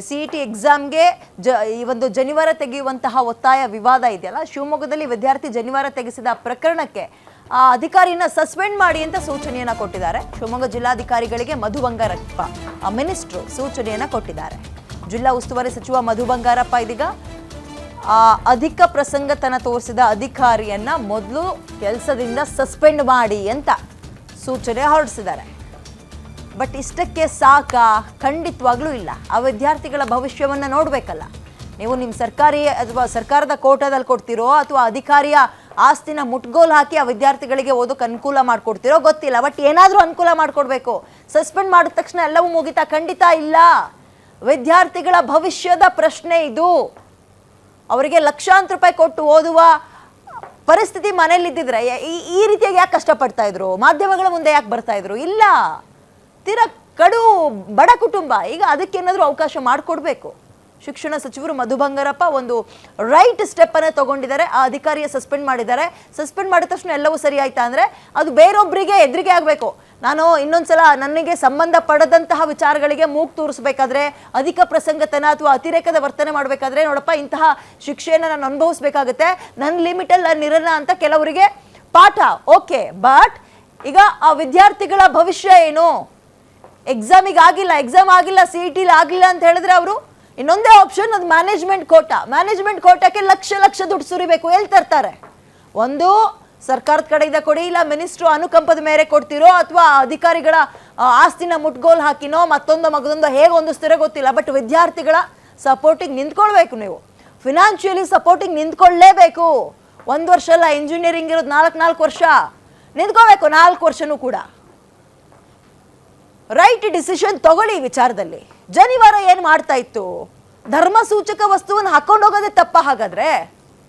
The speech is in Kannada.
ಸಿಇಟಿ ಎಕ್ಸಾಮ್ಗೆ ಈ ಒಂದು ಜನಿವಾರ ತೆಗೆಯುವಂತಹ ಒತ್ತಾಯ ವಿವಾದ ಇದೆಯಲ್ಲ, ಶಿವಮೊಗ್ಗದಲ್ಲಿ ವಿದ್ಯಾರ್ಥಿ ಜನಿವಾರ ತೆಗೆಸಿದ ಪ್ರಕರಣಕ್ಕೆ ಅಧಿಕಾರಿಯನ್ನ ಸಸ್ಪೆಂಡ್ ಮಾಡಿ ಅಂತ ಸೂಚನೆಯನ್ನ ಕೊಟ್ಟಿದ್ದಾರೆ. ಶಿವಮೊಗ್ಗ ಜಿಲ್ಲಾಧಿಕಾರಿಗಳಿಗೆ ಮಧು ಬಂಗಾರಪ್ಪ ಮಿನಿಸ್ಟ್ರು ಸೂಚನೆಯನ್ನ ಕೊಟ್ಟಿದ್ದಾರೆ. ಜಿಲ್ಲಾ ಉಸ್ತುವಾರಿ ಸಚಿವ ಮಧು ಬಂಗಾರಪ್ಪ ಇದೀಗ ಅಧಿಕ ಪ್ರಸಂಗತನ ತೋರಿಸಿದ ಅಧಿಕಾರಿಯನ್ನ ಮೊದಲು ಕೆಲಸದಿಂದ ಸಸ್ಪೆಂಡ್ ಮಾಡಿ ಅಂತ ಸೂಚನೆ ಹೊರಡಿಸಿದ್ದಾರೆ. ಬಟ್ ಇಷ್ಟಕ್ಕೆ ಸಾಕಾ? ಖಂಡಿತವಾಗ್ಲೂ ಇಲ್ಲ. ಆ ವಿದ್ಯಾರ್ಥಿಗಳ ಭವಿಷ್ಯವನ್ನು ನೋಡಬೇಕಲ್ಲ. ನೀವು ನಿಮ್ಮ ಸರ್ಕಾರಿ ಅಥವಾ ಸರ್ಕಾರದ ಕೋಟಾದಲ್ಲಿ ಕೊಡ್ತಿರೋ ಅಥವಾ ಅಧಿಕಾರಿಯ ಆಸ್ತಿನ ಮುಟ್ಗೋಲು ಹಾಕಿ ಆ ವಿದ್ಯಾರ್ಥಿಗಳಿಗೆ ಓದೋಕೆ ಅನುಕೂಲ ಮಾಡಿಕೊಡ್ತಿರೋ ಗೊತ್ತಿಲ್ಲ. ಬಟ್ ಏನಾದರೂ ಅನುಕೂಲ ಮಾಡಿಕೊಡ್ಬೇಕು. ಸಸ್ಪೆಂಡ್ ಮಾಡಿದ ತಕ್ಷಣ ಎಲ್ಲವೂ ಮುಗಿತಾ? ಖಂಡಿತ ಇಲ್ಲ. ವಿದ್ಯಾರ್ಥಿಗಳ ಭವಿಷ್ಯದ ಪ್ರಶ್ನೆ ಇದು. ಅವರಿಗೆ ಲಕ್ಷಾಂತರ ರೂಪಾಯಿ ಕೊಟ್ಟು ಓದುವ ಪರಿಸ್ಥಿತಿ ಮನೇಲಿದ್ದಿದ್ರೆ ಈ ರೀತಿಯಾಗಿ ಯಾಕೆ ಕಷ್ಟಪಡ್ತಾ ಇದ್ರು? ಮಾಧ್ಯಮಗಳ ಮುಂದೆ ಯಾಕೆ ಬರ್ತಾ ಇದ್ರು? ಇಲ್ಲ. ತೀರಾ ಕಡು ಬಡ ಕುಟುಂಬ. ಈಗ ಅದಕ್ಕೇನಾದರೂ ಅವಕಾಶ ಮಾಡಿಕೊಡ್ಬೇಕು. ಶಿಕ್ಷಣ ಸಚಿವರು ಮಧು ಬಂಗಾರಪ್ಪ ಒಂದು ರೈಟ್ ಸ್ಟೆಪ್ ಅನ್ನು ತಗೊಂಡಿದ್ದಾರೆ. ಆ ಅಧಿಕಾರಿಯ ಸಸ್ಪೆಂಡ್ ಮಾಡಿದ್ದಾರೆ. ಸಸ್ಪೆಂಡ್ ಮಾಡಿದ ತಕ್ಷಣ ಎಲ್ಲವೂ ಸರಿ ಆಯ್ತಾ ಅಂದರೆ ಅದು ಬೇರೊಬ್ಬರಿಗೆ ಎದುರಿಗೆ ಆಗಬೇಕು. ನಾನು ಇನ್ನೊಂದ್ಸಲ ನನಗೆ ಸಂಬಂಧ ಪಡದಂತಹ ವಿಚಾರಗಳಿಗೆ ಮೂಗು ತೋರಿಸ್ಬೇಕಾದ್ರೆ, ಅಧಿಕ ಪ್ರಸಂಗತನ ಅಥವಾ ಅತಿರೇಕದ ವರ್ತನೆ ಮಾಡಬೇಕಾದ್ರೆ, ನೋಡಪ್ಪ ಇಂತಹ ಶಿಕ್ಷೆಯನ್ನು ನಾನು ಅನುಭವಿಸ್ಬೇಕಾಗುತ್ತೆ, ನನ್ನ ಲಿಮಿಟಲ್ಲಿ ನಾನು ಇರೋಣ ಅಂತ ಕೆಲವರಿಗೆ ಪಾಠ. ಓಕೆ, ಬಟ್ ಈಗ ಆ ವಿದ್ಯಾರ್ಥಿಗಳ ಭವಿಷ್ಯ ಏನು? ಎಕ್ಸಾಮ್ ಆಗಿಲ್ಲ, ಸಿಇಟಿಲಿ ಆಗಿಲ್ಲ ಅಂತ ಹೇಳಿದ್ರೆ ಅವರು ಇನ್ನೊಂದೇ ಆಪ್ಷನ್, ಅದು ಮ್ಯಾನೇಜ್ಮೆಂಟ್ ಕೋಟಾ. ಮ್ಯಾನೇಜ್ಮೆಂಟ್ ಕೋಟಾಕ್ಕೆ ಲಕ್ಷ ದುಡ್ಡು ಸುರಿಬೇಕು. ಎಲ್ಲಿ ತರ್ತಾರೆ? ಒಂದು ಸರ್ಕಾರದ ಕಡೆಯಿಂದ ಕೊಡಿ, ಇಲ್ಲ ಮಿನಿಸ್ಟ್ರು ಅನುಕಂಪದ ಮೇರೆ ಕೊಡ್ತಿರೋ ಅಥವಾ ಅಧಿಕಾರಿಗಳ ಆಸ್ತಿನ ಮುಟ್ಗೋಲ್ ಹಾಕಿನೋ ಮಗದೊಂದು ಹೇಗೆ ಹೊಂದಿಸ್ತಿರೋ ಗೊತ್ತಿಲ್ಲ. ಬಟ್ ವಿದ್ಯಾರ್ಥಿಗಳ ಸಪೋರ್ಟಿಗೆ ನಿಂತ್ಕೊಳ್ಬೇಕು. ನೀವು ಫಿನಾನ್ಷಿಯಲಿ ಸಪೋರ್ಟಿಗೆ ನಿಂತ್ಕೊಳ್ಳೇಬೇಕು. 1 ವರ್ಷ ಅಲ್ಲ, ಇಂಜಿನಿಯರಿಂಗ್ ಇರೋದು 4 ವರ್ಷ ನಿಂತ್ಕೋಬೇಕು. 4 ವರ್ಷನೂ ಕೂಡ ರೈಟ್ ಡಿಸಿಷನ್ ತಗೊಳ್ಳಿ. ವಿಚಾರದಲ್ಲಿ ಜನಿವಾರ ಏನು ಮಾಡ್ತಾ ಇತ್ತು? ಧರ್ಮ ಸೂಚಕ ವಸ್ತುವನ್ನು ಹಾಕೊಂಡು ಹೋಗೋದೇ ತಪ್ಪ ಹಾಗಾದ್ರೆ?